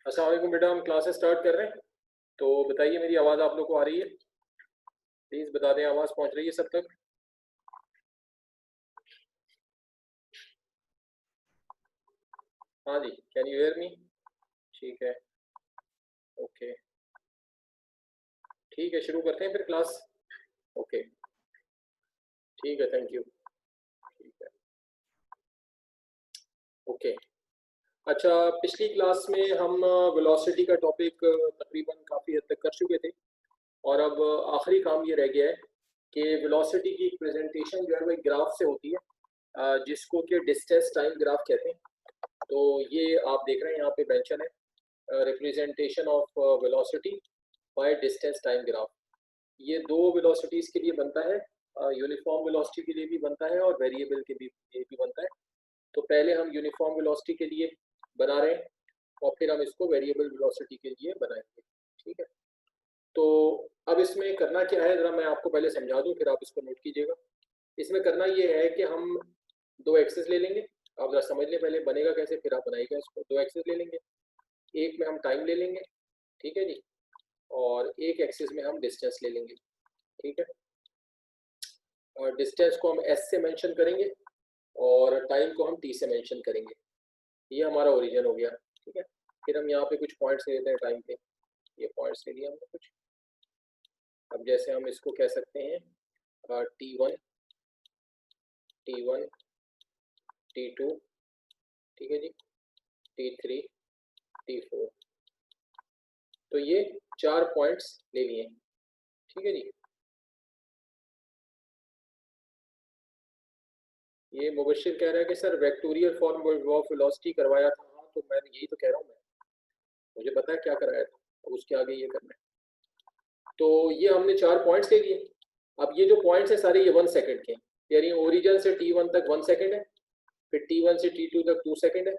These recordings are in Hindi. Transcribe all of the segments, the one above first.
अस्सलाम वालेकुम बेटा, हम क्लासेस स्टार्ट कर रहे हैं। तो बताइए, मेरी आवाज़ आप लोग को आ रही है? प्लीज़ बता दें, आवाज़ पहुंच रही है सब तक? हाँ जी, कैन यू हियर मी? ठीक है। ओके। ठीक है, शुरू करते हैं फिर क्लास। ओके। ठीक है, थैंक यू। ठीक है। ओके। अच्छा, पिछली क्लास में हम वेलोसिटी का टॉपिक तकरीबन काफ़ी हद तक कर चुके थे। और अब आखिरी काम ये रह गया है कि वेलोसिटी की प्रेजेंटेशन जो है वो एक ग्राफ से होती है, जिसको कि डिस्टेंस टाइम ग्राफ कहते हैं। तो ये आप देख रहे हैं, यहाँ पे मेंशन है representation of velocity by distance time graph. ये दो वेलोसिटीज़ के लिए बनता है, यूनिफॉर्म वेलोसिटी के लिए भी बनता है और वेरिएबल के लिए भी बनता है। तो पहले हम यूनिफॉर्म वेलोसिटी के लिए बना रहे हैं और फिर हम इसको वेरिएबल वेलोसिटी के लिए बनाएंगे। ठीक है। तो अब इसमें करना क्या है, ज़रा मैं आपको पहले समझा दूं, फिर आप इसको नोट कीजिएगा। इसमें करना ये है कि हम दो एक्सेस ले लेंगे। आप ज़रा समझ लें पहले बनेगा कैसे, फिर आप बनाइएगा इसको। दो एक्सेस ले लेंगे, एक में हम टाइम ले लेंगे, ठीक है जी, और एक एक्सिस में हम डिस्टेंस ले लेंगे। ठीक है। और डिस्टेंस को हम एस से मेंशन करेंगे और टाइम को हम टी से मेंशन करेंगे। ये हमारा ओरिजिन हो गया। ठीक है। फिर हम यहाँ पे कुछ पॉइंट्स ले लेते हैं टाइम पे। ये पॉइंट्स ले लिए हमने कुछ। अब जैसे हम इसको कह सकते हैं T1, T1, T2, ठीक है जी, T3, T4। तो ये चार पॉइंट्स ले लिए। ठीक है जी। ये मुबशिर कह रहा है कि sir vectorial form of velocity करवाया था। हाँ, तो मैं यही तो कह रहा हूँ, मैं मुझे पता है क्या कराया था। अब उसके आगे ये करना है। तो ये हमने चार पॉइंट्स ले लिए। अब ये जो पॉइंट्स हैं सारे ये 1 सेकंड के हैं, यानी ओरिजिन से T1 तक 1 सेकंड है, फिर T1 से T2 तक 2 सेकंड है,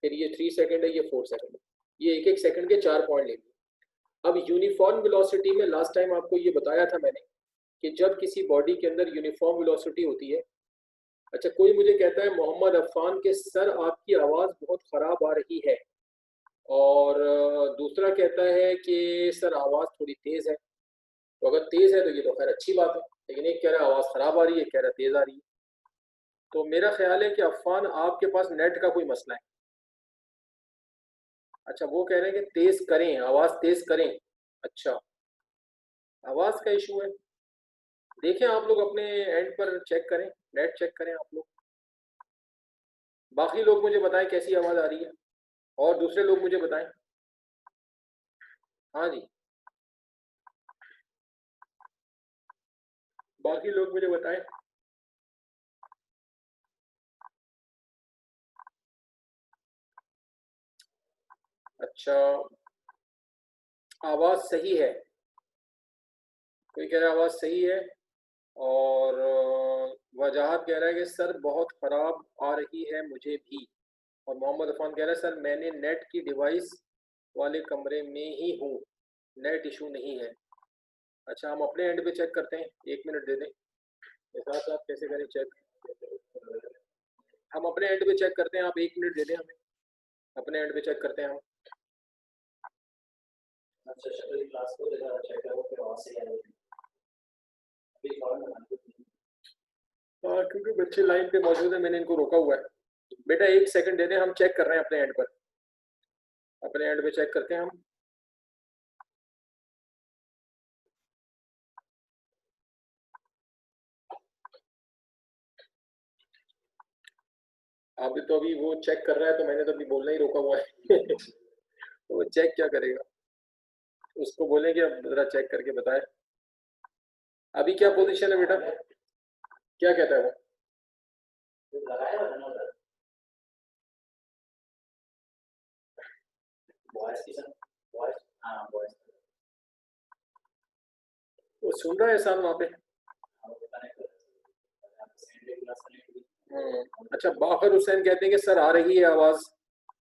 फिर ये 3 सेकंड है, ये 4 सेकंड है। ये एक एक सेकंड के चार पॉइंट ले लिए। अब यूनिफॉर्म वेलोसिटी में लास्ट टाइम आपको ये बताया था मैंने कि जब किसी बॉडी के अंदर यूनिफॉर्म वेलोसिटी होती है। अच्छा, कोई मुझे कहता है मोहम्मद अफान के सर आपकी आवाज़ बहुत ख़राब आ रही है, और दूसरा कहता है कि सर आवाज़ थोड़ी तेज़ है। तो अगर तेज़ है तो ये तो खैर अच्छी बात है, लेकिन एक कह रहा है आवाज़ ख़राब आ रही है, कह रहा है तेज़ आ रही है। तो मेरा ख्याल है कि अफान आपके पास नेट का कोई मसला है। अच्छा, वो कह रहे हैं कि तेज़ करें, आवाज़ तेज़ करें। अच्छा, आवाज़ का इशू है। देखें आप लोग अपने एंड पर चेक करें, नेट चेक करें आप लोग। बाकी लोग मुझे बताएं कैसी आवाज़ आ रही है, और दूसरे लोग मुझे बताएं। हाँ जी, बाकी लोग मुझे बताएं। अच्छा, आवाज़ सही है। कोई कह रहा है आवाज़ सही है, और वजाहत कह रहा है कि सर बहुत ख़राब आ रही है मुझे भी। और मोहम्मद अफान कह रहा है सर मैंने नेट की डिवाइस वाले कमरे में ही हूँ, नेट इशू नहीं है। अच्छा, हम अपने एंड पे चेक करते हैं, 1 मिनट दे दें। साथ साथ कैसे करें चेक? हम अपने एंड पे चेक करते हैं, आप 1 मिनट दे दें हमें। अपने एंड पे चेक करते हैं हम। अच्छा, शक्ल क्लास को चेक करो, फिर वहाँ से हाँ, क्योंकि बच्चे लाइन पे मौजूद है, मैंने इनको रोका हुआ है। बेटा 1 सेकंड दे दें, हम चेक कर रहे हैं अपने एंड पर। अपने एंड पे चेक करते हैं हम। अभी तो अभी वो चेक कर रहा है, तो मैंने तो अभी बोलना ही रोका हुआ है। तो वो चेक क्या करेगा? उसको बोलें कि अब जरा चेक करके बताए। अभी क्या पोजीशन है बेटा? क्या कहता है वो? वो सुन रहा है साहब वहाँ पे? अच्छा, बाखर हुसैन कहते हैं कि सर आ रही है आवाज़,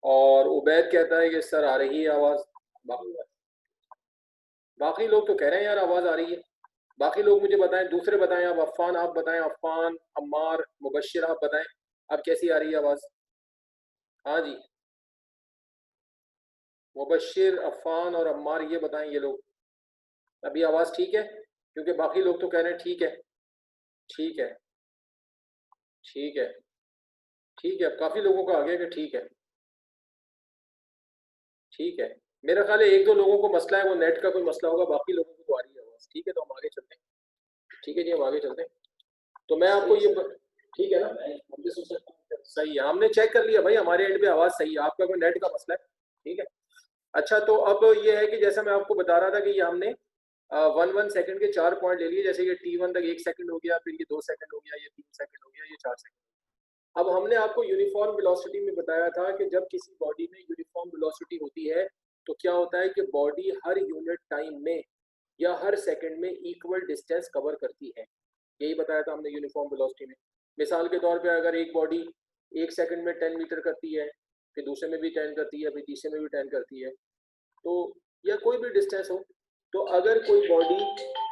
और उबैद कहता है कि सर आ रही है आवाज़। बाकी लोग तो कह रहे हैं यार आवाज़ आ रही है। बाकी लोग मुझे बताएं, दूसरे बताएं। आप अफ़ान, आप बताएं, अफ़ान, अम्मार, मुबशिर, आप बताएं आप कैसी आ रही है आवाज़। हाँ जी। मुबशिर, अफ़ान और अम्मार ये बताएं, ये लोग अभी आवाज़ ठीक है? क्योंकि बाकी लोग तो कह रहे हैं ठीक है, ठीक है, ठीक है, ठीक है। अब काफ़ी लोगों का आ गया कि ठीक है, ठीक है। मेरा ख्याल है एक दो लोगों को मसला है, वो नेट का कोई मसला होगा, बाकी लोगों को तो आ रही है आवाज़। ठीक है, तो हम आगे चलते हैं। ठीक है जी, हम आगे चलते हैं। तो मैं आपको ये ठीक है ना, हम भी सुन सकते हैं, सही है। हमने चेक कर लिया भाई, हमारे एंड पे आवाज़ सही है, आपका कोई नेट का मसला है। ठीक है। अच्छा, तो अब ये है कि जैसा मैं आपको बता रहा था कि ये हमने 1 1 सेकंड के 4 पॉइंट ले लिए। जैसे ये T1 तक 1 सेकंड हो गया, फिर ये 2 सेकंड हो गया, ये 3 सेकंड हो गया, ये 4 सेकंड। अब हमने आपको यूनिफॉर्म वेलोसिटी में बताया था कि जब किसी बॉडी में यूनिफॉर्म वेलोसिटी होती है तो क्या होता है कि बॉडी हर यूनिट टाइम में या हर सेकंड में इक्वल डिस्टेंस कवर करती है। यही बताया था हमने यूनिफॉर्म वेलोसिटी में। मिसाल के तौर पे अगर एक बॉडी 1 सेकंड में 10 मीटर करती है, फिर दूसरे में भी 10 करती है, फिर तीसरे में भी 10 करती है, तो या कोई भी डिस्टेंस हो, तो अगर कोई बॉडी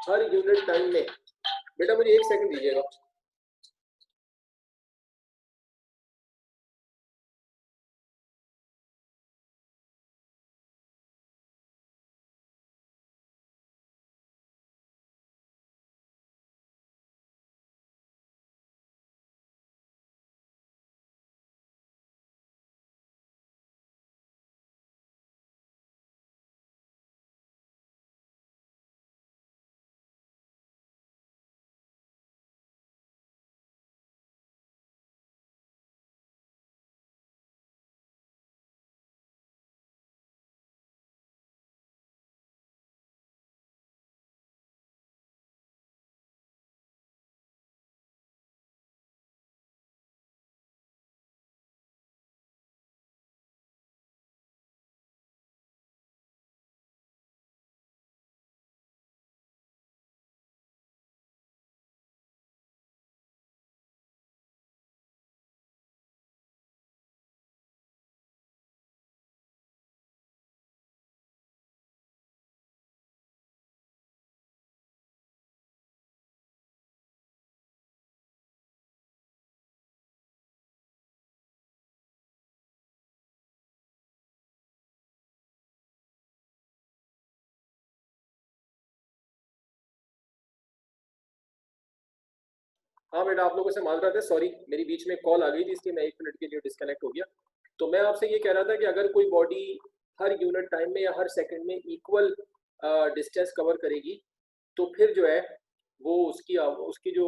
हर यूनिट टाइम में, बेटा मुझे 1 सेकंड दीजिएगा। हाँ बेटा, आप लोगों से माजरत है, सॉरी मेरी बीच में कॉल आ गई थी, इसलिए मैं 1 मिनट के लिए डिस्कनेक्ट हो गया। तो मैं आपसे ये कह रहा था कि अगर कोई बॉडी हर यूनिट टाइम में या हर सेकंड में इक्वल डिस्टेंस कवर करेगी, तो फिर जो है वो उसकी उसकी जो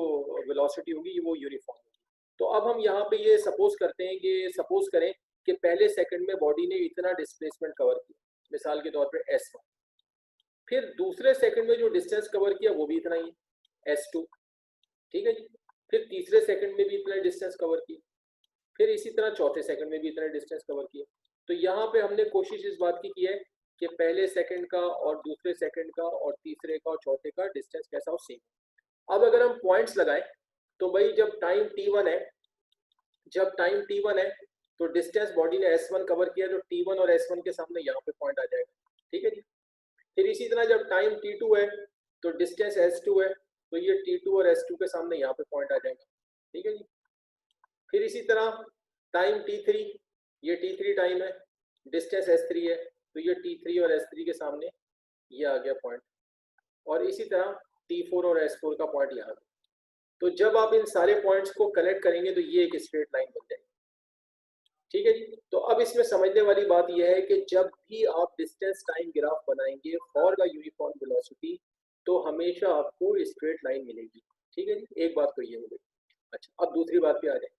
वेलोसिटी होगी वो यूनिफॉर्म होगी। तो अब हम यहाँ पे ये सपोज करते हैं कि सपोज करें कि पहले सेकंड में बॉडी ने इतना डिस्प्लेसमेंट कवर किया, मिसाल के तौर पे S1। फिर दूसरे सेकंड में जो डिस्टेंस कवर किया वो भी इतना ही है, S2। ठीक है जी। फिर तीसरे सेकंड में भी इतना डिस्टेंस कवर किया, फिर इसी तरह चौथे सेकंड में भी इतना डिस्टेंस कवर किया। तो यहाँ पे हमने कोशिश इस बात की है कि पहले सेकंड का और दूसरे सेकंड का और तीसरे का और चौथे का डिस्टेंस कैसा हो, सेम। अब अगर हम पॉइंट्स लगाएं तो भाई जब टाइम T1 है तो डिस्टेंस बॉडी ने S1 कवर किया, तो T1 और S1 के सामने यहाँ पे पॉइंट आ जाएगा। ठीक है जी। फिर इसी तरह जब टाइम T2 है तो डिस्टेंस S2 है, तो ये T2 और S2 के सामने यहाँ पे पॉइंट आ जाएगा। ठीक है जी। फिर इसी तरह टाइम T3, ये T3 टाइम है, डिस्टेंस S3 है, तो ये T3 और S3 के सामने ये आ गया पॉइंट। और इसी तरह T4 और S4 का पॉइंट यहाँ। तो जब आप इन सारे पॉइंट्स को कनेक्ट करेंगे तो ये एक स्ट्रेट लाइन बन जाएगी। ठीक है जी। तो अब इसमें समझने वाली बात यह है कि जब भी आप डिस्टेंस टाइम ग्राफ बनाएंगे फॉर द यूनिफॉर्म वेलोसिटी, तो हमेशा आपको स्ट्रेट लाइन मिलेगी। ठीक है जी, एक बात तो ये हो गई। अच्छा, अब दूसरी बात पे आ जाए।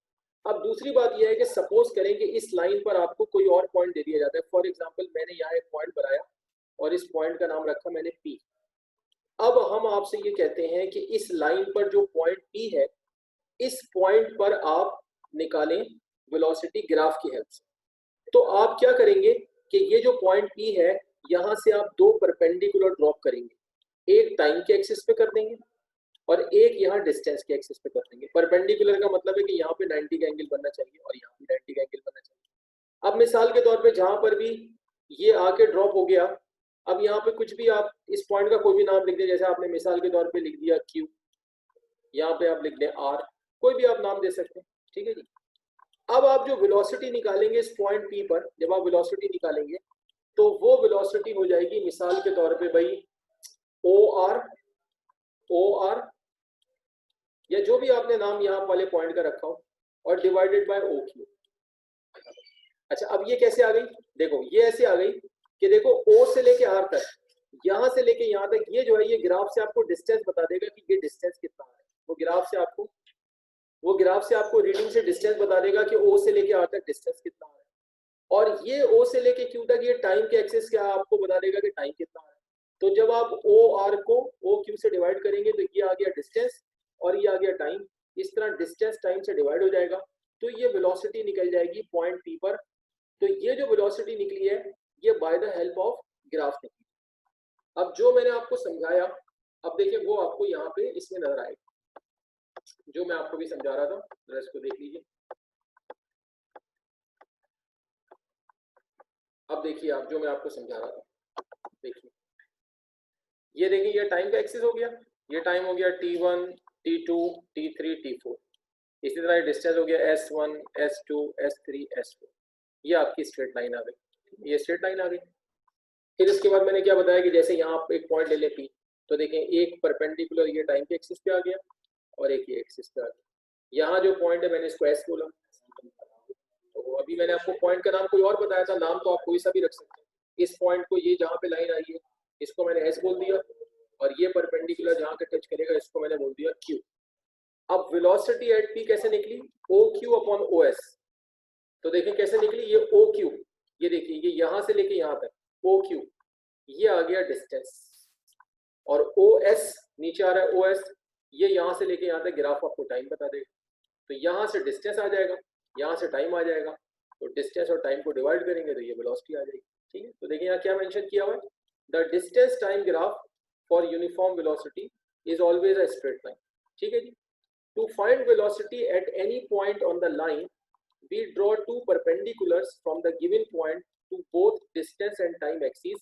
अब दूसरी बात यह है कि सपोज करें कि इस लाइन पर आपको कोई और पॉइंट दे दिया जाता है। फॉर एग्जांपल मैंने यहाँ एक पॉइंट बनाया और इस पॉइंट का नाम रखा मैंने P। अब हम आपसे ये कहते हैं कि इस लाइन पर जो पॉइंट P है, इस पॉइंट पर आप निकालें वेलोसिटी ग्राफ की हेल्प से। तो आप क्या करेंगे कि ये जो पॉइंट P है, यहाँ से आप दो परपेंडिकुलर ड्रॉप करेंगे, एक टाइम के एक्सिस पे कर देंगे और एक यहाँ डिस्टेंस के एक्सिस पे कर देंगे। परपेंडिकुलर का मतलब है कि यहाँ पे 90 का एंगल बनना चाहिए और यहाँ पे 90 का एंगल बनना चाहिए। अब मिसाल के तौर पे जहां पर भी ये आके ड्रॉप हो गया, अब यहाँ पे कुछ भी आप इस पॉइंट का कोई भी नाम लिख दें, जैसे आपने मिसाल के तौर पे लिख दिया Q, यहाँ पे आप लिख दें R, कोई भी आप नाम दे सकते हैं। ठीक है जी। अब आप जो वेलोसिटी निकालेंगे इस पॉइंट P पर, जब आप वेलोसिटी निकालेंगे तो वो वेलोसिटी हो जाएगी मिसाल के तौर पे भाई ओ आर या जो भी आपने नाम यहाँ वाले पॉइंट का रखा हो और डिवाइडेड बाय ओ क्यू। अच्छा अब ये कैसे आ गई, देखो ये ऐसे आ गई कि देखो ओ से लेके आर तक, यहाँ से लेके यहाँ तक, ये जो है ये ग्राफ से आपको डिस्टेंस बता देगा कि ये डिस्टेंस कितना है। वो ग्राफ से आपको रीडिंग से डिस्टेंस बता देगा कि ओ से लेके आर तक डिस्टेंस कितना है। और ये ओ से लेके क्यू तक ये टाइम के एक्सेस क्या आपको बता देगा कि टाइम कितना है। तो जब आप ओ आर को ओ क्यू से डिवाइड करेंगे तो ये आ गया डिस्टेंस और ये आ गया टाइम। इस तरह डिस्टेंस टाइम से डिवाइड हो जाएगा तो ये वेलोसिटी निकल जाएगी पॉइंट पी पर। तो ये जो वेलोसिटी निकली है ये by the help of graph निकली। अब जो मैंने आपको समझाया अब देखिए वो आपको यहाँ पे इसमें नजर आएगा, जो मैं आपको भी समझा रहा था, जरा इसको देख लीजिए। अब देखिए आप जो मैं आपको समझा रहा था, देखिए ये देखिए ये टाइम का एक्सिस हो गया, ये टाइम हो गया t1 t2 t3 t4। इसी तरह डिस्टेंस हो गया s1 s2 s3 s4। ये आपकी स्ट्रेट लाइन आ गई, ये स्ट्रेट लाइन आ गई। फिर इसके बाद मैंने क्या बताया कि जैसे यहाँ आप एक पॉइंट ले लें P, तो देखें एक परपेंडिकुलर ये टाइम के एक्सिस पे आ गया और एक ये एक्सिस पे आ गया। यहाँ जो पॉइंट है मैंने इसको S बोला, तो अभी मैंने आपको पॉइंट का नाम कोई और बताया था, नाम तो आप कोई सा भी रख सकते हैं। इस पॉइंट को ये जहाँ पे लाइन आई है इसको मैंने S बोल दिया और ये परपेंडिकुलर जहाँ के टच करेगा इसको मैंने बोल दिया Q। अब वेलोसिटी एट P कैसे निकली, OQ अपॉन OS। तो देखें कैसे निकली, ये OQ, ये देखिए ये यहाँ से लेके यहाँ तक OQ, ये आ गया डिस्टेंस और OS नीचे आ रहा है OS, ये यहाँ से लेके यहाँ तक ग्राफ आपको टाइम बता देगा। तो यहाँ से डिस्टेंस आ जाएगा, यहाँ से टाइम आ जाएगा, तो डिस्टेंस और टाइम को डिवाइड करेंगे तो ये वेलोसिटी आ जाएगी। ठीक है, तो देखिए यहाँ क्या मेंशन किया हुआ है, the distance time graph for uniform velocity is always a straight line. ठीक है जी। To find velocity at any point on the line we draw two perpendiculars from the given point to both distance and time axis।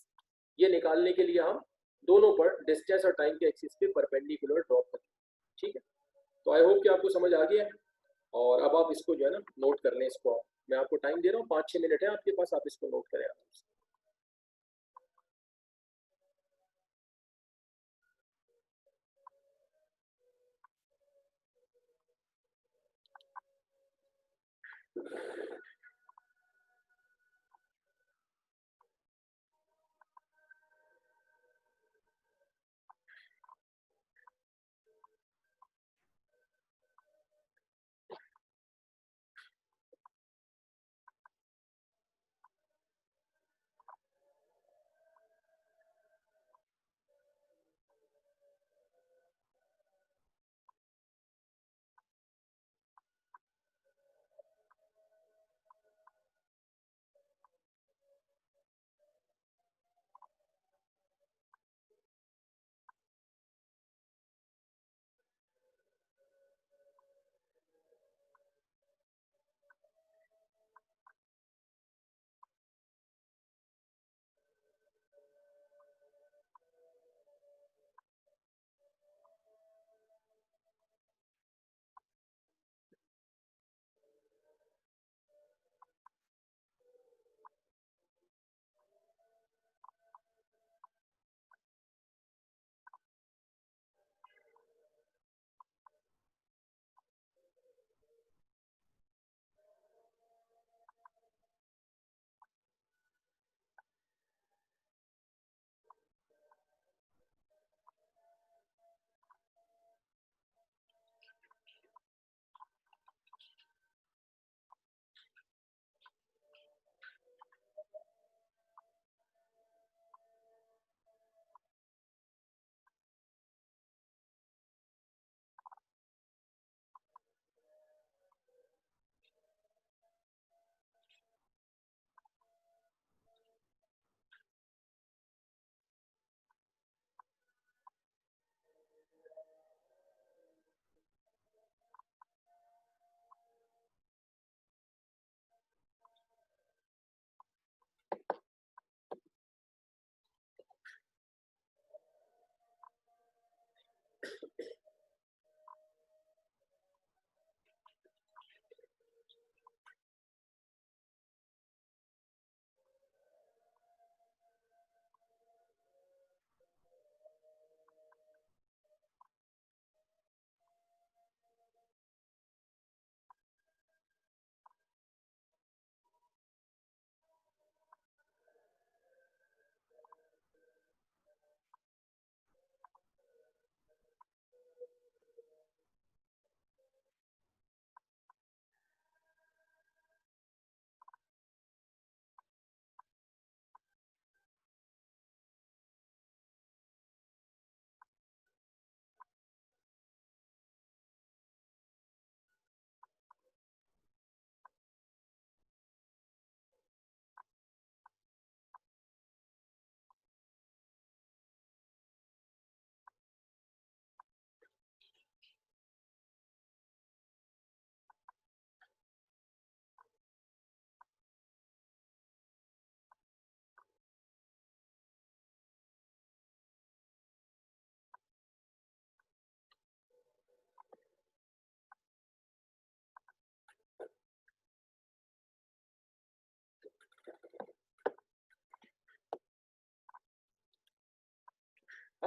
ये निकालने के लिए हम दोनों पर डिस्टेंस और टाइम के एक्सिस पे परपेंडिकुलर ड्रॉ करें। ठीक है, तो आई होप कि आपको समझ आ गया है और अब आप इसको जो है ना नोट कर लें। इसको मैं आपको टाइम दे रहा हूँ, 5-6 मिनट है आपके पास, आप इसको नोट करें।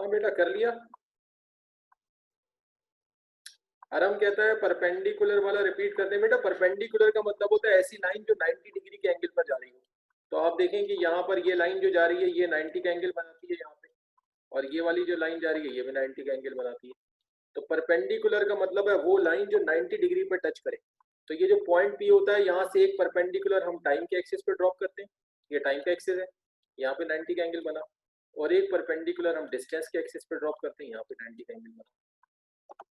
हाँ बेटा कर लिया। आराम कहता है परपेंडिकुलर वाला रिपीट करते हैं। बेटा परपेंडिकुलर का मतलब होता है ऐसी लाइन जो 90 डिग्री के एंगल पर जा रही हो। तो आप देखें कि यहाँ पर ये लाइन जो जा रही है ये 90 का एंगल बनाती है यहाँ पे, और ये वाली जो लाइन जा रही है ये भी 90 का एंगल बनाती है। तो परपेंडिकुलर का मतलब है वो लाइन जो 90 डिग्री पर टच करे। तो ये जो पॉइंट पी होता है यहाँ से एक परपेंडिकुलर हम टाइम के एक्सिस पे ड्रॉप करते हैं, ये टाइम का एक्सिस है, यहाँ पे 90 का एंगल बना, और एक परपेंडिकुलर हम डिस्टेंस के एक्सिस पे ड्रॉप करते हैं, यहाँ पे 90 का एंगल बना।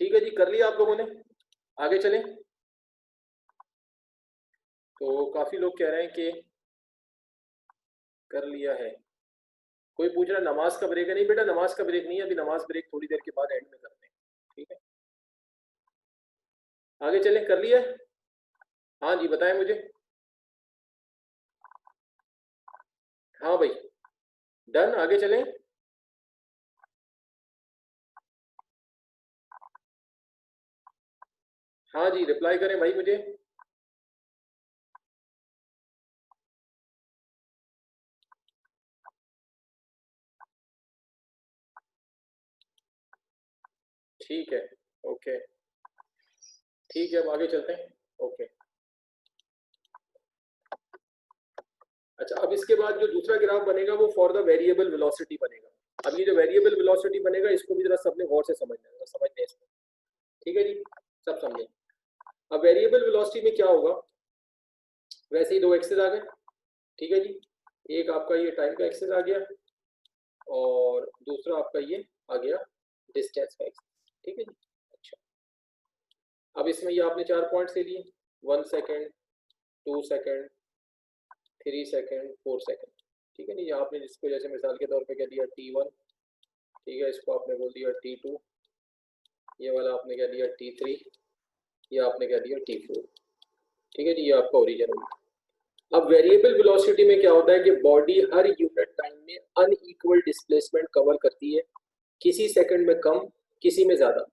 ठीक है जी, कर लिया आप लोगों ने, आगे चलें। तो काफी लोग कह रहे हैं कि कर लिया है। कोई पूछ रहा नमाज का ब्रेक है? नहीं बेटा नमाज का ब्रेक नहीं है, अभी नमाज ब्रेक थोड़ी देर के बाद एंड में करते हैं। ठीक है आगे चलें, कर लिया है? हाँ जी बताएं मुझे। हाँ भाई डन, आगे चलें। हाँ जी रिप्लाई करें भाई मुझे। ठीक है ओके, ठीक है अब आगे चलते हैं। ओके अच्छा, अब इसके बाद जो दूसरा ग्राफ बनेगा वो फॉर द वेरिएबल वेलोसिटी बनेगा। अब ये जो वेरिएबल वेलोसिटी बनेगा इसको भी जरा सबने गौर से समझना है, समझते हैं इसको। ठीक है जी, सब समझे। अब वेरिएबल वेलोसिटी में क्या होगा, वैसे ही दो एक्सेस आ गए। ठीक है जी, एक आपका ये टाइम का एक्सेस आ गया और दूसरा आपका ये आ गया डिस्टेंस का एक्सेस। ठीक है जी। अच्छा अब इसमें ये आपने 4 पॉइंट्स ले लिए, 1 सेकेंड, 2 सेकेंड, 3 सेकेंड, 4 सेकेंड। ठीक है नहीं, ये आपने जिसको जैसे मिसाल के तौर पे कह दिया T1, ठीक है इसको आपने बोल दिया T2, ये वाला आपने कह दिया T3, ये आपने कह दिया T4। ठीक है जी, ये आपका ओरिजिन होगा। अब वेरिएबल वेलोसिटी में क्या होता है कि बॉडी हर यूनिट टाइम में अनइक्वल डिस्प्लेसमेंट कवर करती है, किसी सेकंड में कम किसी में ज्यादा।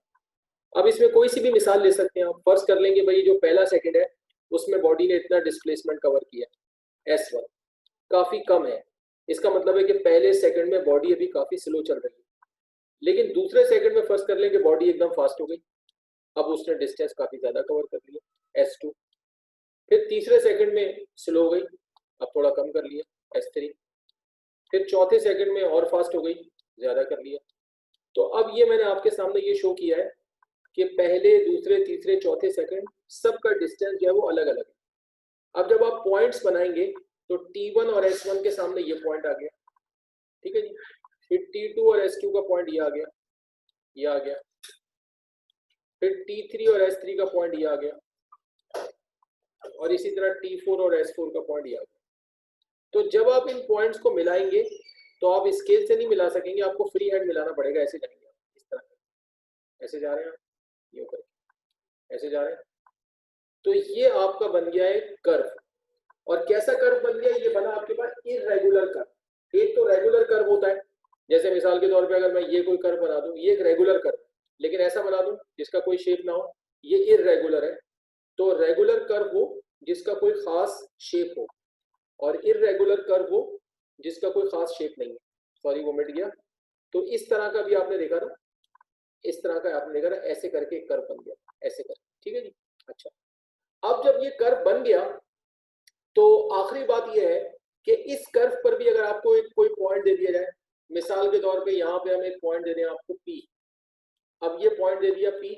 अब इसमें कोई सी भी मिसाल ले सकते हैं आप, फर्ज कर लेंगे भाई जो पहला सेकंड है उसमें बॉडी ने इतना डिस्प्लेसमेंट कवर किया S1, काफी कम है, इसका मतलब है कि पहले सेकंड में बॉडी अभी काफी स्लो चल रही है। लेकिन दूसरे सेकंड में फर्ज कर लें कि बॉडी एकदम फास्ट हो गई, अब उसने डिस्टेंस काफी ज्यादा कवर कर लिया S2। फिर तीसरे सेकंड में स्लो हो गई, अब थोड़ा कम कर लिया S3। फिर चौथे सेकंड में और फास्ट हो गई, ज्यादा कर लिया। तो अब ये मैंने आपके सामने ये शो किया है कि पहले दूसरे तीसरे चौथे सेकंड सबका डिस्टेंस जो है वो अलग अलग है। अब जब आप पॉइंट्स बनाएंगे तो T1 और S1 के सामने ये पॉइंट आ गया, ठीक है जी। फिर T2 और S2 का पॉइंट ये आ गया, ये आ गया। फिर T3 और S3 का पॉइंट ये आ गया, और इसी तरह T4 और S4 का पॉइंट ये आ गया। तो जब आप इन पॉइंट्स को मिलाएंगे तो आप स्केल से नहीं मिला सकेंगे, आपको फ्री हैंड मिलाना पड़ेगा। ऐसे जाएंगे आप, इस तरह ऐसे जा रहे हैं, यूं करके ऐसे जा रहे हैं, तो ये आपका बन गया है कर्व। और कैसा कर्व बन गया, ये बना आपके पास इररेगुलर कर्व। एक तो रेगुलर कर्व होता है, जैसे मिसाल के तौर पे अगर मैं ये कोई कर्व बना दूं, ये एक रेगुलर कर्व, लेकिन ऐसा बना दूं जिसका कोई शेप ना हो, ये इररेगुलर है। तो रेगुलर कर्व हो जिसका कोई खास शेप हो, और इररेगुलर कर्व हो जिसका कोई खास शेप नहीं है। सॉरी वो मिट गया। तो इस तरह का भी आपने देखा था, इस तरह का आपने देखा था, ऐसे करके एक कर्व बन गया, ऐसे करके। ठीक है जी। अच्छा अब जब ये कर्व बन गया तो आखिरी बात यह है कि इस कर्व पर भी अगर आपको एक कोई पॉइंट दे दिया जाए, मिसाल के तौर पे यहाँ पे हम एक पॉइंट दे दें आपको P। अब ये पॉइंट दे दिया P,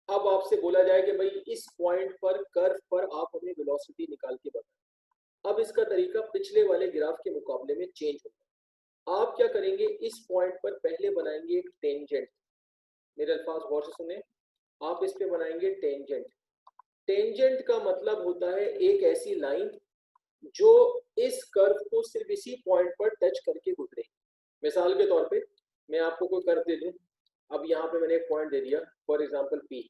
अब आपसे बोला जाए कि भाई इस पॉइंट पर कर्व पर आप हमें वेलोसिटी निकाल के बताएं। अब इसका तरीका पिछले वाले ग्राफ के मुकाबले में चेंज होगा। आप क्या करेंगे, इस पॉइंट पर पहले बनाएंगे एक टेंजेंट। मेरे अल्फाज गौर से सुने, आप इस पे बनाएंगे टेंजेंट। टेंजेंट का मतलब होता है एक ऐसी लाइन जो इस कर्व को सिर्फ इसी पॉइंट पर टच करके गुजरे। मिसाल के तौर पे मैं आपको कोई कर्व दे दूं, अब यहाँ पे मैंने एक पॉइंट दे दिया फॉर एग्जांपल P।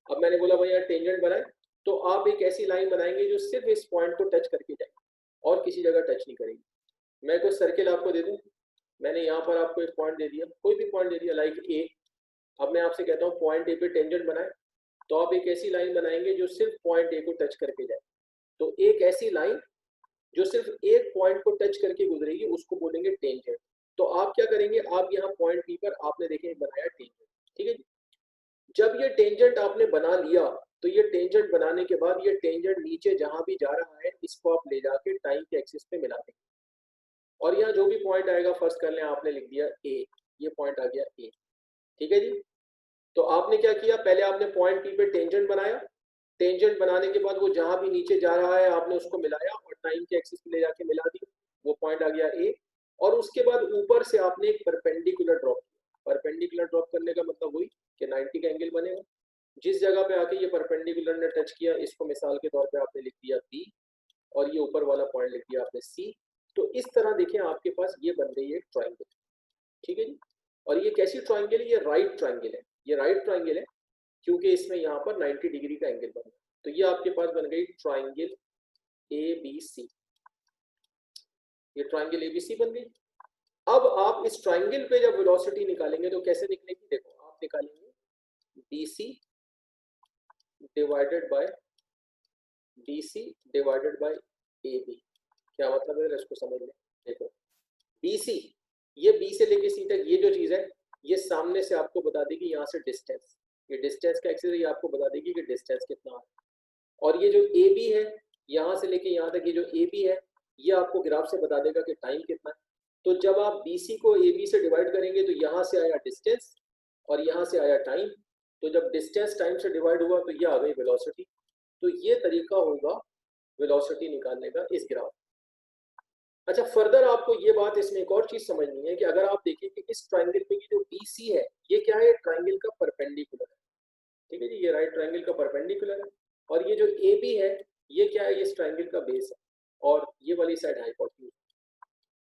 अब मैंने बोला भाई यहाँ टेंजेंट बनाए, तो आप एक ऐसी लाइन बनाएंगे जो सिर्फ इस पॉइंट को टच करके जाए और किसी जगह टच नहीं करेगी। मैं कोई सर्किल आपको दे दूं, मैंने यहाँ पर आपको एक पॉइंट दे दिया, कोई भी पॉइंट दे दिया लाइक A। अब मैं आपसे कहता हूँ पॉइंट A पे टेंजेंट बनाए, तो आप एक ऐसी लाइन बनाएंगे जो सिर्फ पॉइंट A को टच करके जाए। तो एक ऐसी लाइन जो सिर्फ एक पॉइंट को टच करके गुजरेगी उसको बोलेंगे टेंजेंट। तो आप क्या करेंगे, आप यहाँ पॉइंट पी पर आपने देखें बनाया टेंजेंट, ठीक है जी। जब ये टेंजेंट आपने बना लिया तो ये टेंजेंट बनाने के बाद ये टेंजेंट नीचे जहां भी जा रहा है इसको आप ले जाके टाइम के एक्सिस पे मिला देंगे, और यहाँ जो भी पॉइंट आएगा फर्स्ट कर लें आपने लिख दिया ए, ये पॉइंट आ गया ए, ठीक है जी। तो आपने क्या किया, पहले आपने पॉइंट पी पे टेंजेंट बनाया, टेंजेंट बनाने के बाद वो जहां भी नीचे जा रहा है आपने उसको मिलाया और टाइम के एक्सिस पे ले जाके मिला दिया, वो पॉइंट आ गया ए। और उसके बाद ऊपर से आपने एक परपेंडिकुलर ड्रॉप किया, परपेंडिकुलर ड्रॉप करने का मतलब वही कि 90 का एंगल बनेगा। जिस जगह पे आके ये परपेंडिकुलर ने टच किया इसको मिसाल के तौर पे आपने लिख दिया बी, और ये ऊपर वाला पॉइंट लिख दिया आपने सी। तो इस तरह देखिए आपके पास ये बन गई है ट्राइंगल, ठीक है जी। और ये कैसी ट्राइंगल है, ये राइट ट्राइंगल है, ये राइट ट्राइंगल है क्योंकि इसमें यहाँ पर 90 डिग्री का एंगल बना। तो ये आपके पास बन गई ट्राइंगल ए बी सी, ये ट्राइंगल ए बी सी बन गई। अब आप इस ट्राइंगल पे जब वेलोसिटी निकालेंगे तो कैसे निकलेगी, देखो आप निकालेंगे B C divided by B C divided by A B. क्या मतलब है इसको समझ लें, देखो बी सी, ये बी से लेके सी तक ये जो चीज है ये सामने से आपको बता देगी यहाँ से डिस्टेंस, ये डिस्टेंस का एक्सिस ये आपको बता देगी कि डिस्टेंस कितना है। और ये जो ए बी है यहाँ से लेके यहाँ तक ये जो ए बी है ये आपको ग्राफ से बता देगा कि टाइम कितना है। तो जब आप बी सी को ए बी से डिवाइड करेंगे तो यहाँ से आया डिस्टेंस और यहाँ से आया टाइम, तो जब डिस्टेंस टाइम से डिवाइड हुआ तो ये आ गई वेलोसिटी। तो ये तरीका होगा वेलोसिटी निकालने का इस ग्राफ। अच्छा, फर्दर आपको ये बात इसमें एक और चीज समझनी है कि अगर आप देखें कि इस ट्राइंगल पे जो BC है ये क्या है, ट्राइंगल का परपेंडिकुलर है, ठीक है जी, ये राइट ट्राइंगल का परपेंडिकुलर है। और ये जो AB है ये क्या है, ये इस ट्राइंगल का बेस है और ये वाली साइड हाइपोटेन्यूज।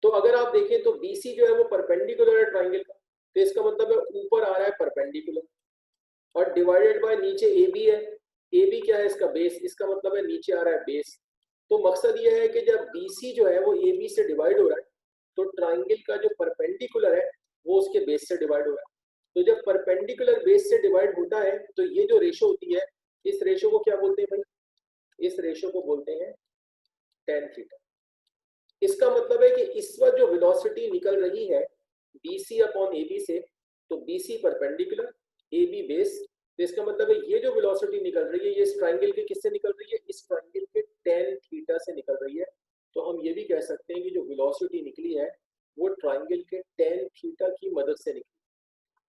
तो अगर आप देखें तो BC जो है वो परपेंडिकुलर है ट्राइंगल का, तो इसका मतलब है ऊपर आ रहा है परपेंडिकुलर, और डिवाइडेड बाय नीचे AB है, AB क्या है इसका बेस, इसका मतलब है नीचे आ रहा है बेस। तो मकसद ये है कि जब BC जो है वो AB से डिवाइड हो रहा है तो ट्राइंगल का जो परपेंडिकुलर है वो उसके बेस से डिवाइड हो रहा है। तो जब परपेंडिकुलर बेस से डिवाइड होता है तो ये जो रेशो होती है इस रेशो को क्या बोलते हैं भाई, इस रेशो को बोलते हैं tan थीटा। इसका मतलब है कि इस वक्त जो वेलोसिटी निकल रही है BC अपॉन AB से, तो BC परपेंडिकुलर AB बेस, तो इसका मतलब है ये जो वेलोसिटी निकल रही है ये इस ट्राइंगल के किससे निकल रही है, इस ट्राइंगल के tan थीटा से निकल रही है। तो हम ये भी कह सकते हैं कि जो वेलोसिटी निकली है वो ट्राइंगल के tan थीटा की मदद से निकली।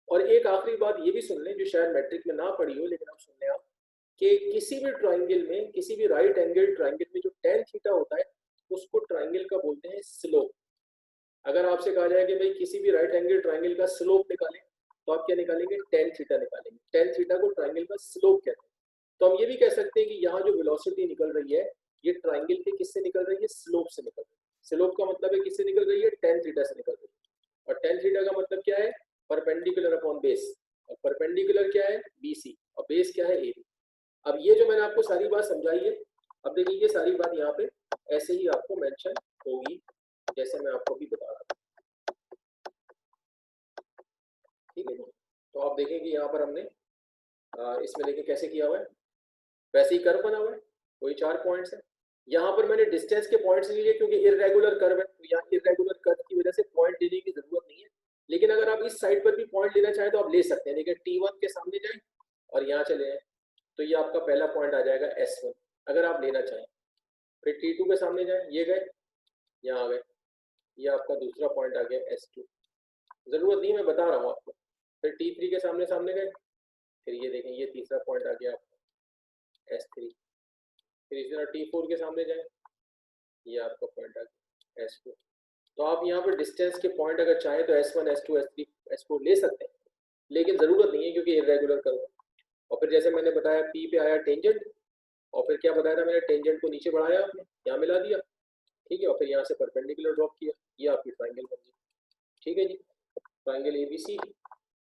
और एक आखिरी बात ये भी सुन लें जो शायद मैट्रिक में ना पढ़ी हो लेकिन आप सुन लें आप, कि किसी भी ट्राइंगल में, किसी भी राइट एंगल ट्राइंगल में जो tan थीटा होता है उसको ट्राइंगल का बोलते हैं स्लोप। अगर आपसे कहा जाए कि भाई किसी भी राइट एंगल ट्राइंगल का स्लोप निकालें तो आप क्या निकालेंगे, tan थीटा निकालेंगे। tan थीटा को ट्राइंगल का स्लोप कहते हैं। तो हम ये भी कह सकते हैं कि यहाँ जो वेलोसिटी निकल रही है ये ट्राइंगल के किससे निकल रही है, स्लोप से निकल रही है। स्लोप का मतलब है किससे निकल रही है, tan थीटा से निकल रही है। और tan थीटा का मतलब क्या है, परपेंडिकुलर अपॉन बेस, और परपेंडिकुलर क्या है BC और बेस क्या है AB। अब ये जो मैंने आपको सारी बात समझाई है, अब देखिए ये सारी बात यहाँ पे ऐसे ही आपको मेंशन होगी जैसे मैं आपको भी बता रहा था, ठीक है। तो आप देखें कि यहाँ पर हमने इसमें देखिए कैसे किया हुआ है, वैसे ही कर्व बना हुआ है, वही 4 पॉइंट्स है। यहाँ पर मैंने डिस्टेंस के पॉइंट्स लिए क्योंकि इरेगुलर कर्व है, तो यहाँ इरेगुलर कर्व की वजह से पॉइंट लेने की जरूरत नहीं है। लेकिन अगर आप इस साइड पर भी पॉइंट लेना चाहें तो आप ले सकते हैं। देखिए T1 के सामने जाए और यहाँ चले जाए तो ये आपका पहला पॉइंट आ जाएगा S1 अगर आप लेना चाहें। फिर T2 के सामने जाए, ये गए, यहाँ आ गए, ये आपका दूसरा पॉइंट आ गया S2, जरूरत नहीं मैं बता रहा हूँ आपको। फिर T3 के सामने सामने गए, फिर ये देखें ये तीसरा पॉइंट आ गया आपका S3। फिर इसी तरह T4 के सामने जाए, ये आपका पॉइंट आ गया S4। तो आप यहाँ पर डिस्टेंस के पॉइंट अगर चाहें तो S1 S2 S3 S4 ले सकते हैं, लेकिन ज़रूरत नहीं है क्योंकि इरेगुलर कर्व। और फिर जैसे मैंने बताया P पे आया टेंजेंट, और फिर क्या बताया था मैंने, टेंजेंट को नीचे बढ़ाया आपने, यहाँ मिला दिया, ठीक है, और फिर यहाँ से परपेंडिकुलर ड्रॉप किया, ये आपकी ट्राइंगल बन गई, ठीक है जी। ट्राइंगल ABC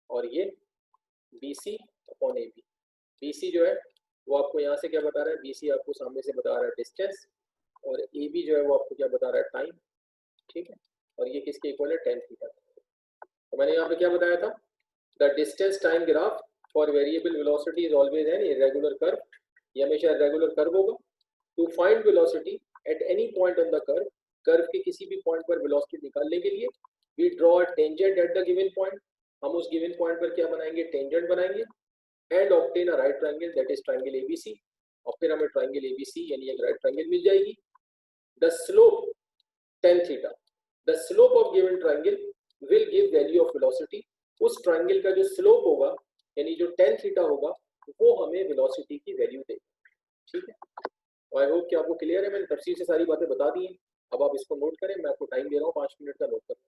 और ये BC अपॉन AB। BC जो है वो आपको यहाँ से क्या बता रहा है, BC आपको सामने से बता रहा है डिस्टेंस, और AB जो है वो आपको क्या बता रहा है, टाइम, ठीक है। और ये किसके इक्वल है, tan थीटा। तो मैंने यहाँ पे क्या बताया था, the distance time graph for variable velocity is always an irregular curve, ये हमेशा इरेगुलर कर्व होगा। To find velocity at any point on the curve, curve के किसी भी पॉइंट पर वेलोसिटी निकालने के लिए we draw a tangent at the given point, हम उस गिवन पॉइंट पर क्या बनाएंगे, टेंजेंट बनाएंगे, and obtain a right triangle that is triangle ABC, और फिर हमें ट्रायंगल एबीसी यानी एक राइट ट्रायंगल मिल जाएगी। The slope tan theta, the slope of given triangle will give value of velocity, उस ट्रायंगल का जो स्लोप होगा यानी जो tan theta होगा वो हमें वेलोसिटी की वैल्यू देगा। ठीक है, आई होप कि आपको क्लियर है, मैंने तफसील से सारी बातें बता दी हैं। अब आप इसको नोट करें, मैं आपको टाइम दे रहा हूँ 5 मिनट का, नोट करें।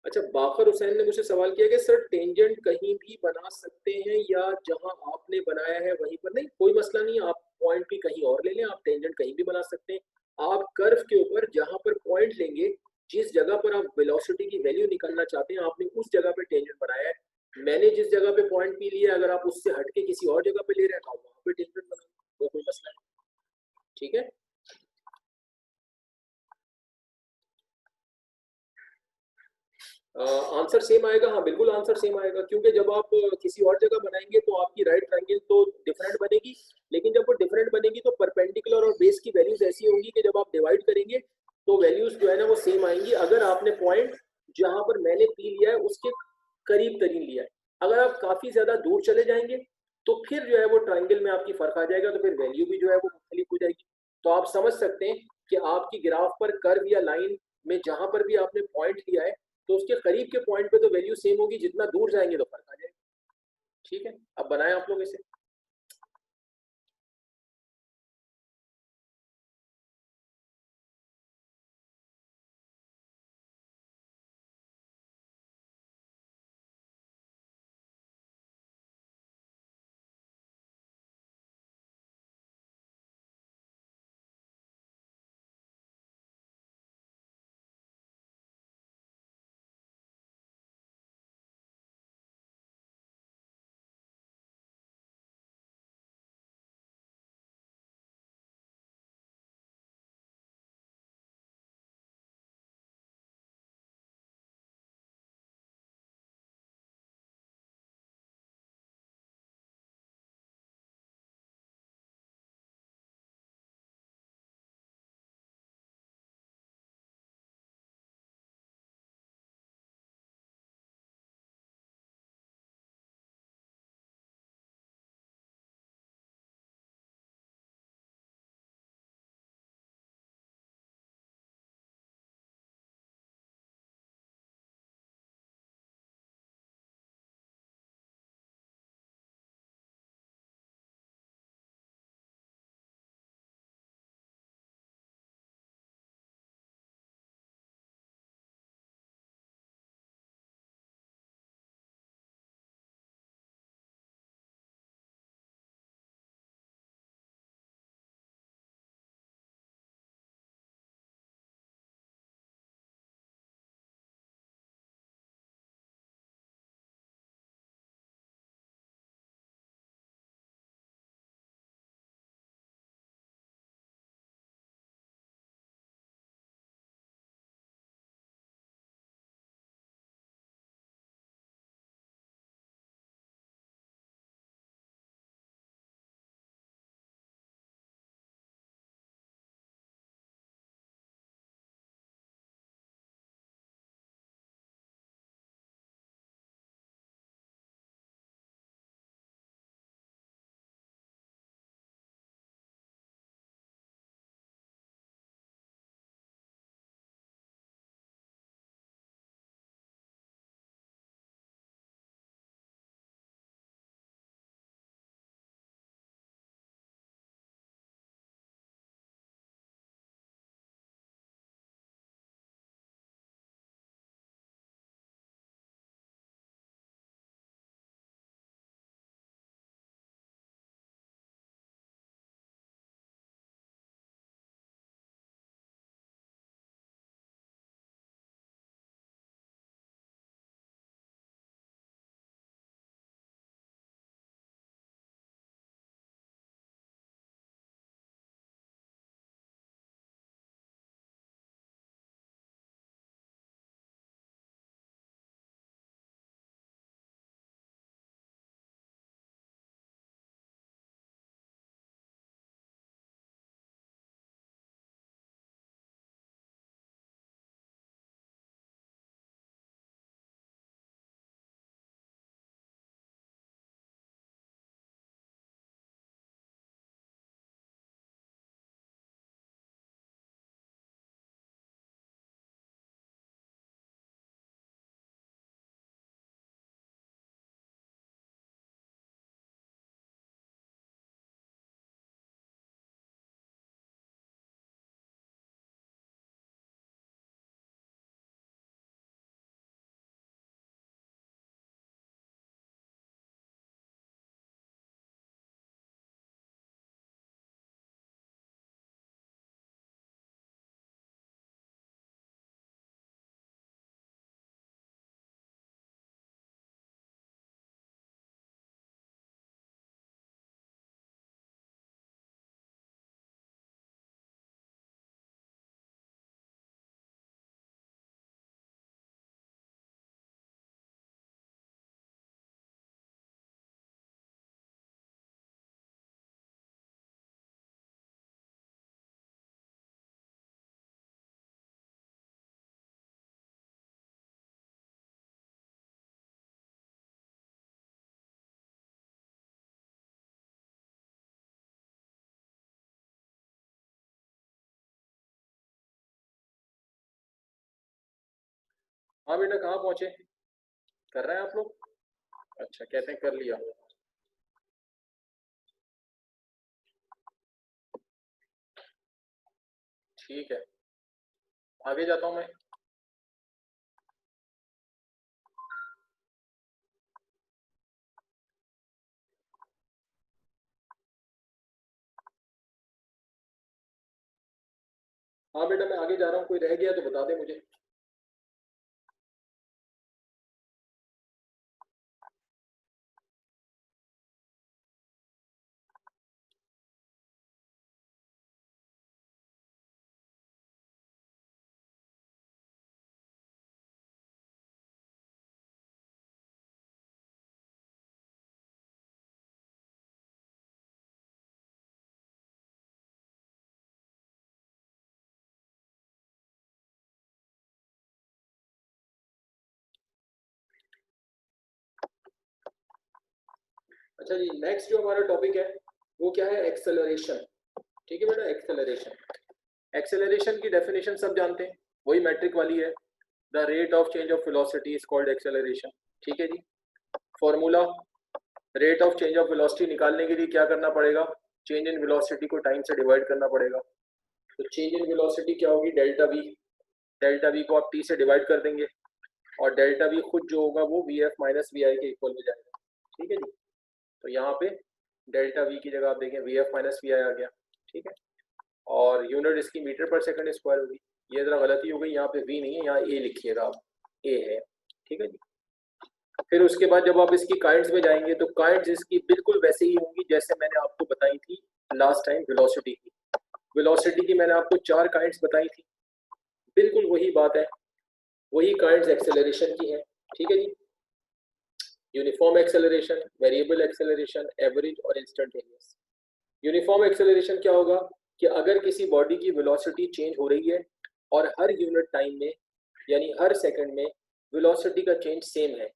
अच्छा, बाकर हुसैन ने मुझे सवाल किया कि सर टेंजेंट कहीं भी बना सकते हैं या जहां आपने बनाया है वहीं पर? नहीं, कोई मसला नहीं, आप पॉइंट भी कहीं और ले लें, आप टेंजेंट कहीं भी बना सकते हैं। आप कर्व के ऊपर जहां पर पॉइंट लेंगे, जिस जगह पर आप वेलोसिटी की वैल्यू निकालना चाहते हैं, आपने उस जगह पे टेंजेंट बनाया है। मैंने जिस जगह पे पॉइंट पी लिया, अगर आप उससे हटके किसी और जगह पे ले रहे हैं तो आप वहां पे टेंजेंट बनाएं, वो कोई मसला नहीं। ठीक है, आंसर सेम आएगा। हाँ बिल्कुल आंसर सेम आएगा, क्योंकि जब आप किसी और जगह बनाएंगे तो आपकी राइट ट्रायंगल तो डिफरेंट बनेगी, लेकिन जब वो डिफरेंट बनेगी तो परपेंडिकुलर और बेस की वैल्यूज ऐसी होंगी कि जब आप डिवाइड करेंगे तो वैल्यूज जो है ना वो सेम आएंगी, अगर आपने पॉइंट जहां पर मैंने पी लिया है उसके करीब तरीन लिया है। अगर आप काफी ज्यादा दूर चले जाएंगे तो फिर जो है वो ट्राइंगल में आपकी फर्क आ जाएगा, तो फिर वैल्यू भी जो है वो मुख्तलिफ हो जाएगी। तो आप समझ सकते हैं कि आपकी ग्राफ पर कर्व या लाइन में जहां पर भी आपने पॉइंट लिया है तो उसके करीब के पॉइंट पे तो वैल्यू सेम होगी, जितना दूर जाएंगे तो फर्क आ जाएगा। ठीक है, अब बनाएं आप लोग इसे। हाँ बेटा, कहाँ पहुँचे? कर रहे हैं आप लोग? अच्छा, कहते हैं कर लिया। ठीक है, आगे जाता हूँ मैं। हाँ बेटा, मैं आगे जा रहा हूँ, कोई रह गया तो बता दे मुझे। अच्छा जी, नेक्स्ट जो हमारा टॉपिक है वो क्या है? एक्सेलरेशन। ठीक है बेटा, एक्सेलरेशन। एक्सेलरेशन की डेफिनेशन सब जानते हैं, वही मैट्रिक वाली है। The rate of change of velocity is called acceleration. ठीक है जी। Formula, rate of change of velocity निकालने के लिए क्या करना पड़ेगा? चेंज इन वेलोसिटी को टाइम से डिवाइड करना पड़ेगा। तो चेंज इन वेलोसिटी क्या होगी? Delta we. डेल्टा वी को आप टी से डिवाइड कर देंगे और डेल्टा वी खुद जो होगा वो वी एफ माइनस वी आई के इक्वल हो जाएगा। ठीक है जी। तो यहाँ पे डेल्टा वी की जगह आप देखें वी एफ माइनस वी आई आ गया। ठीक है। और यूनिट इसकी मीटर पर सेकंड स्क्वायर होगी। ये जरा गलती हो गई, यहाँ पे वी नहीं है, यहाँ ए लिखिएगा आप, ए है। ठीक है जी। फिर उसके बाद जब आप इसकी काइंड्स में जाएंगे तो काइंड्स इसकी बिल्कुल वैसे ही होंगी जैसे मैंने आपको बताई थी लास्ट टाइम वेलोसिटी की। वेलोसिटी की मैंने आपको 4 काइंड्स बताई थी, बिल्कुल वही बात है, वही काइंड्स एक्सेलरेशन की है। ठीक है जी। Uniform acceleration, variable acceleration, average और इंस्टेंटेनियस। यूनिफॉर्म एक्सेलरेशन क्या होगा कि अगर किसी बॉडी की वेलोसिटी चेंज हो रही है और हर यूनिट टाइम में यानी हर सेकंड में वेलोसिटी का चेंज सेम है,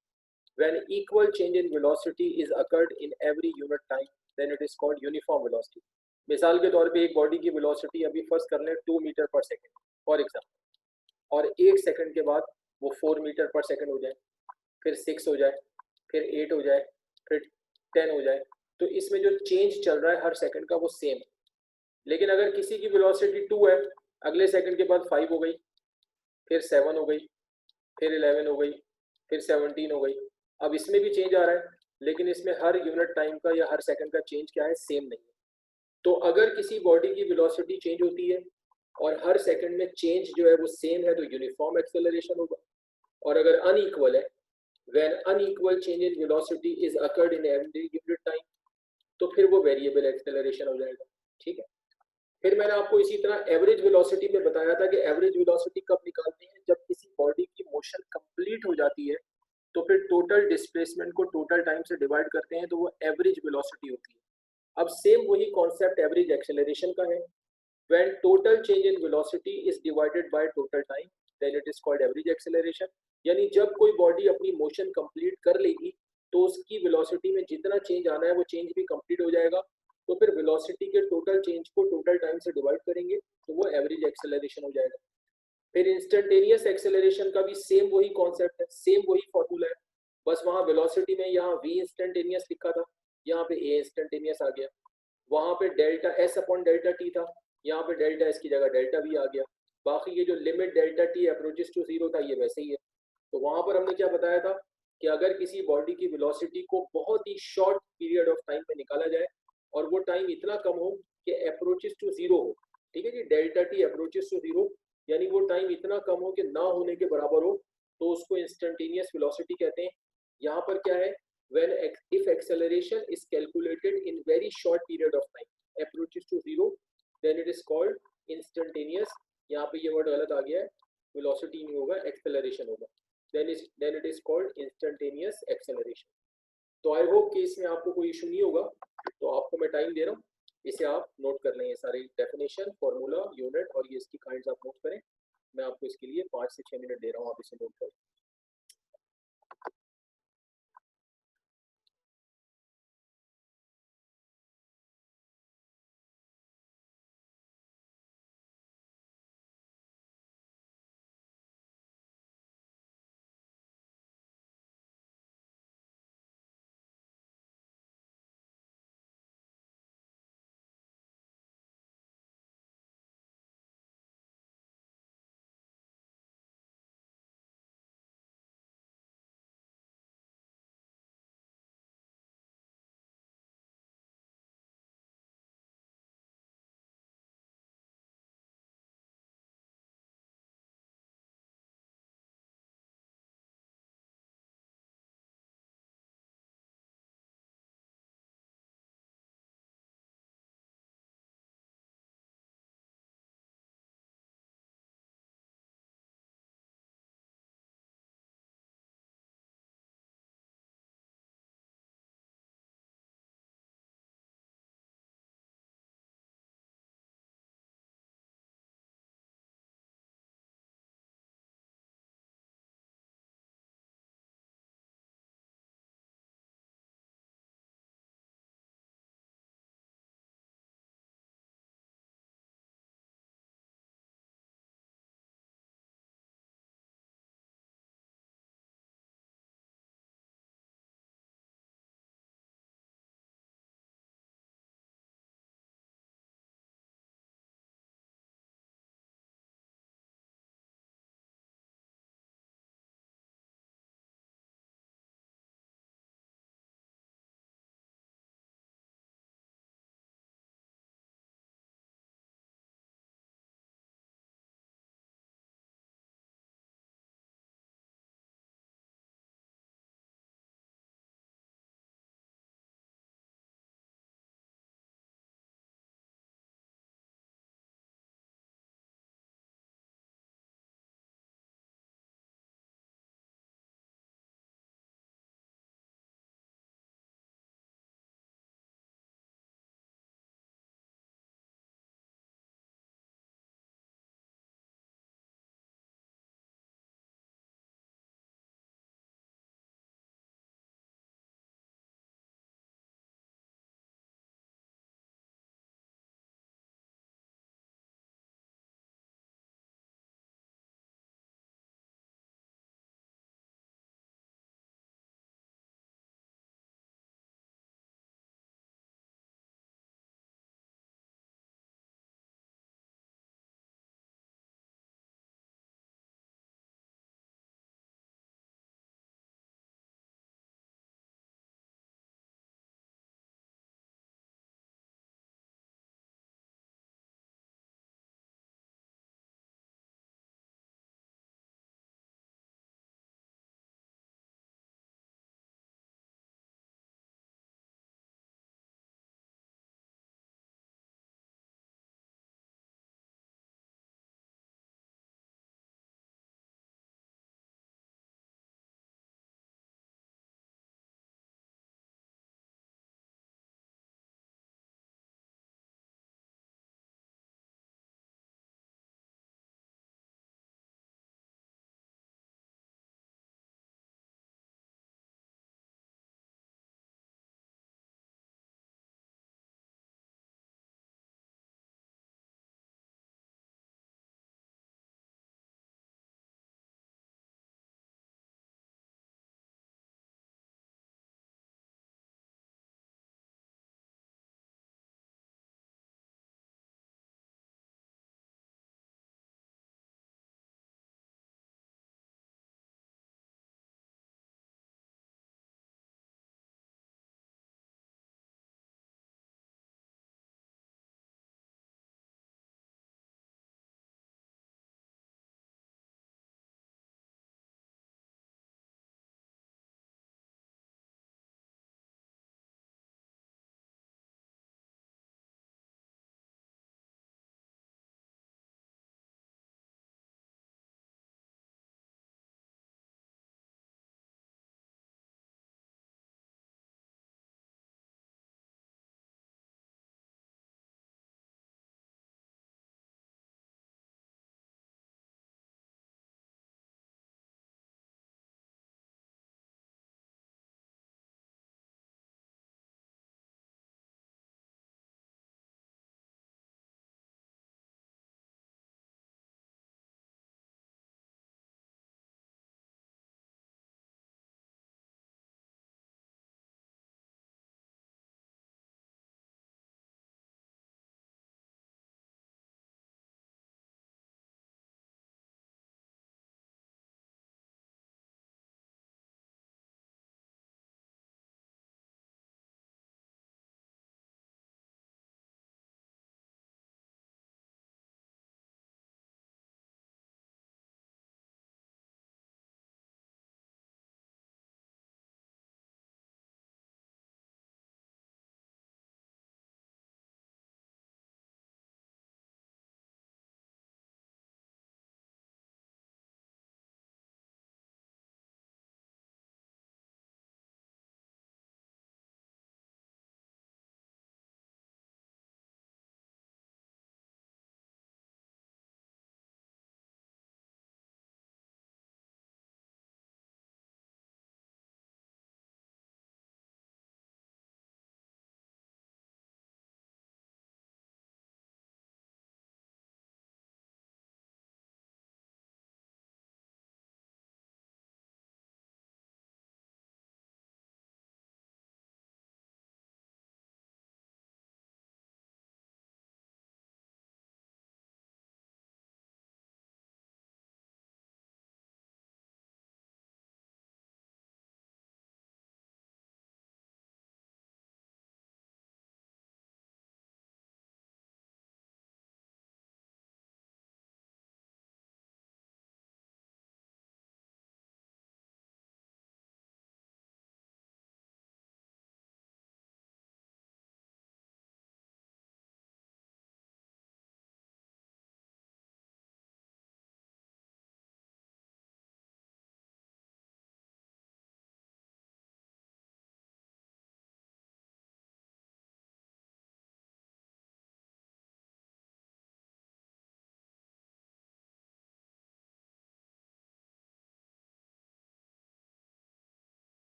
when equal change in velocity is occurred in every unit time, then it is called uniform velocity. मिसाल के तौर पे एक बॉडी की वेलोसिटी अभी फर्स्ट कर लें 2 मीटर पर सेकंड फॉर एग्जाम्पल, और एक सेकंड के बाद वो 4 मीटर पर सेकंड हो जाए, फिर 6 हो जाए, फिर 8 हो जाए, फिर 10 हो जाए, तो इसमें जो चेंज चल रहा है हर सेकंड का वो सेम है। लेकिन अगर किसी की वेलोसिटी 2 है, अगले सेकंड के बाद 5 हो गई, फिर 7 हो गई, फिर 11 हो गई, फिर 17 हो गई, अब इसमें भी चेंज आ रहा है, लेकिन इसमें हर यूनिट टाइम का या हर सेकंड का चेंज क्या है? सेम नहीं है। तो अगर किसी बॉडी की वेलोसिटी चेंज होती है और हर सेकंड में चेंज जो है वो सेम है तो यूनिफॉर्म एक्सेलरेशन होगा। और अगर अनइक्वल है, when unequal change in velocity is occurred in every unit time, तो फिर वो वेरिएबल एक्सेलरेशन हो जाएगा। ठीक है। फिर मैंने आपको इसी तरह एवरेज वेलोसिटी में बताया था कि एवरेज वेलोसिटी कब निकालते हैं? जब किसी बॉडी की मोशन कंप्लीट हो जाती है तो फिर टोटल डिस्प्लेसमेंट को टोटल टाइम से डिवाइड करते हैं तो वो एवरेज वेलोसिटी होती है। अब सेम वही कॉन्सेप्ट एवरेज एक्सेलरेशन का है। When total change in velocity is divided by total time, then it is called average acceleration. यानी जब कोई बॉडी अपनी मोशन कंप्लीट कर लेगी तो उसकी वेलोसिटी में जितना चेंज आना है वो चेंज भी कंप्लीट हो जाएगा। तो फिर वेलोसिटी के टोटल चेंज को टोटल टाइम से डिवाइड करेंगे तो वो एवरेज एक्सेलरेशन हो जाएगा। फिर इंस्टेंटेनियस एक्सेलरेशन का भी सेम वही कॉन्सेप्ट है, सेम वही फॉर्मूला है, बस वहां वेलोसिटी में यहाँ वी इंस्टेंटेनियस लिखा था, यहाँ पे ए इंस्टेंटेनियस आ गया। वहां पे delta S upon delta T था, यहाँ पे डेल्टा एस की जगह डेल्टा वी आ गया। बाकी ये जो limit delta T approaches to zero था ये वैसे ही है। तो वहां पर हमने क्या बताया था कि अगर किसी बॉडी की वेलोसिटी को बहुत ही शॉर्ट पीरियड ऑफ टाइम में निकाला जाए और वो टाइम इतना कम हो कि अप्रोचेस टू जीरो हो, ठीक है जी, delta T approaches to zero, यानी वो टाइम इतना कम हो कि ना होने के बराबर हो, तो उसको इंस्टेंटेनियस वेलोसिटी कहते हैं। यहाँ पर क्या है? when if acceleration is calculated in very short period of time approaches to zero, then it is called instantaneous। यहाँ पे ये वर्ड गलत आ गया है, velocity नहीं होगा, acceleration होगा। then it is called instantaneous acceleration। तो आई होप कि इसमें आपको कोई इशू नहीं होगा। तो आपको मैं टाइम दे रहा हूँ, इसे आप नोट कर लें, ये सारे डेफिनेशन, फॉर्मूला, यूनिट और ये इसकी काइंड्स आप नोट करें। मैं आपको इसके लिए 5 से 6 मिनट दे रहा हूँ, आप इसे नोट करें।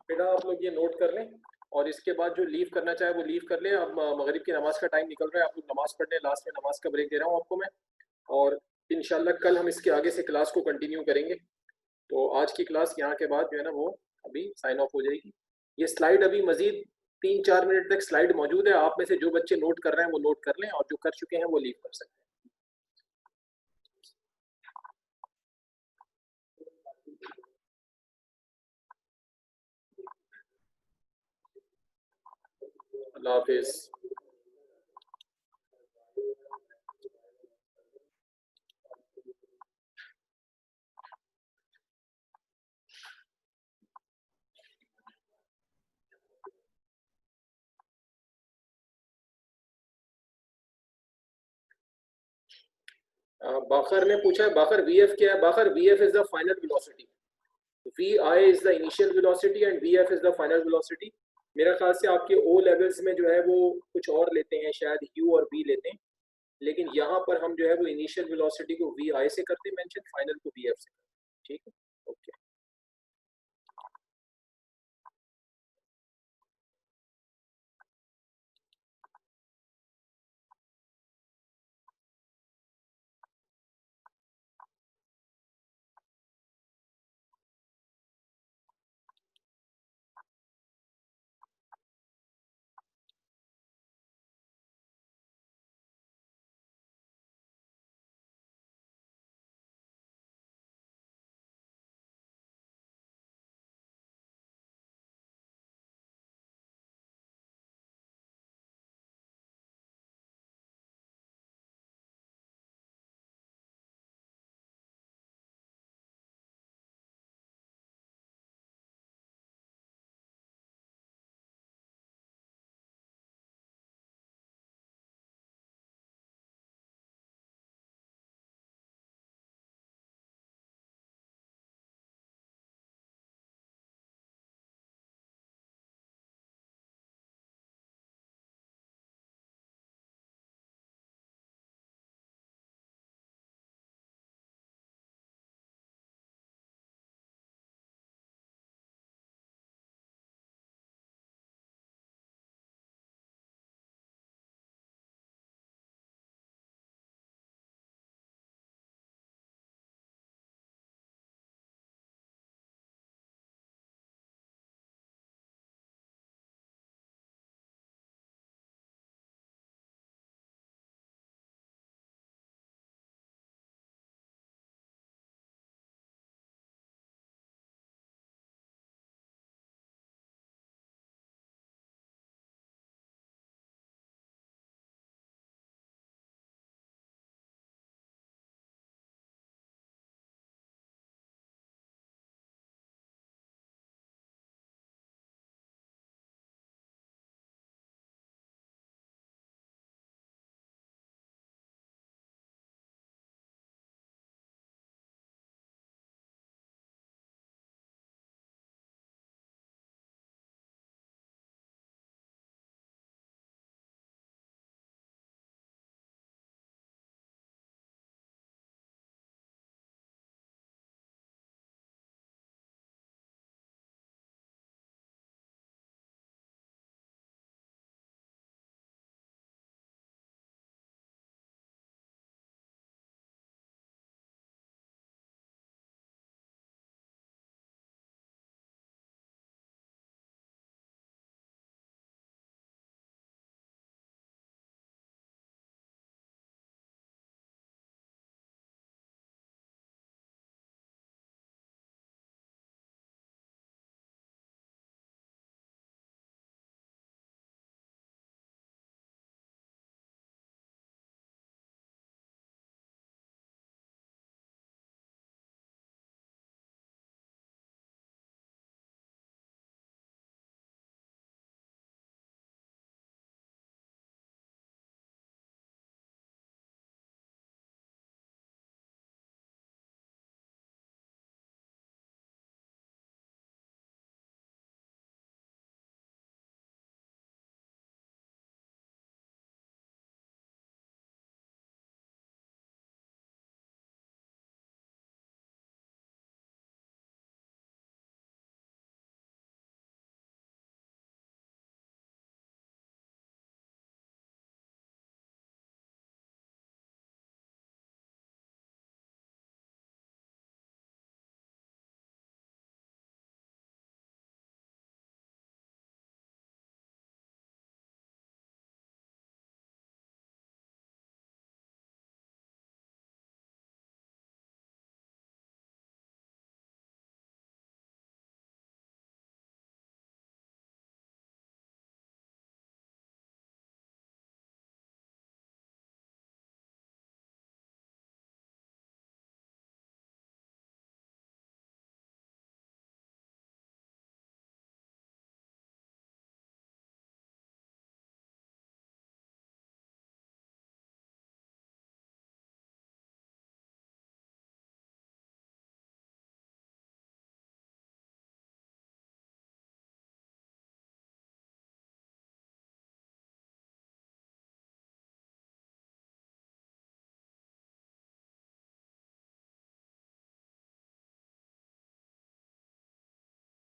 बेटा आप लोग ये नोट कर लें, और इसके बाद जो लीव करना चाहे वो लीव कर लें। अब मगरिब की नमाज का टाइम निकल रहा है, आप लोग नमाज पढ़ लें। लास्ट में नमाज का ब्रेक दे रहा हूँ आपको मैं, और इंशाल्लाह कल हम इसके आगे से क्लास को कंटिन्यू करेंगे। तो आज की क्लास यहाँ के बाद जो है ना वो अभी साइन ऑफ हो जाएगी। ये स्लाइड अभी मजीद 3-4 मिनट तक स्लाइड मौजूद है, आप में से जो बच्चे नोट कर रहे हैं वो नोट कर लें, और जो कर चुके हैं वो लीव कर सकते हैं। अल्लाह हाफिज़। बाखर ने पूछा है, बाखर वीएफ क्या है? बाखर VF is the final velocity, V I is the initial velocity and V F is the final velocity. मेरा ख्याल से आपके ओ लेवल्स में जो है वो कुछ और लेते हैं, शायद यू और वी लेते हैं, लेकिन यहाँ पर हम जो है वो इनिशियल वेलोसिटी को वी आई से करते हैं मेंशन, फाइनल को वी एफ से करते हैं। ठीक है, ओके।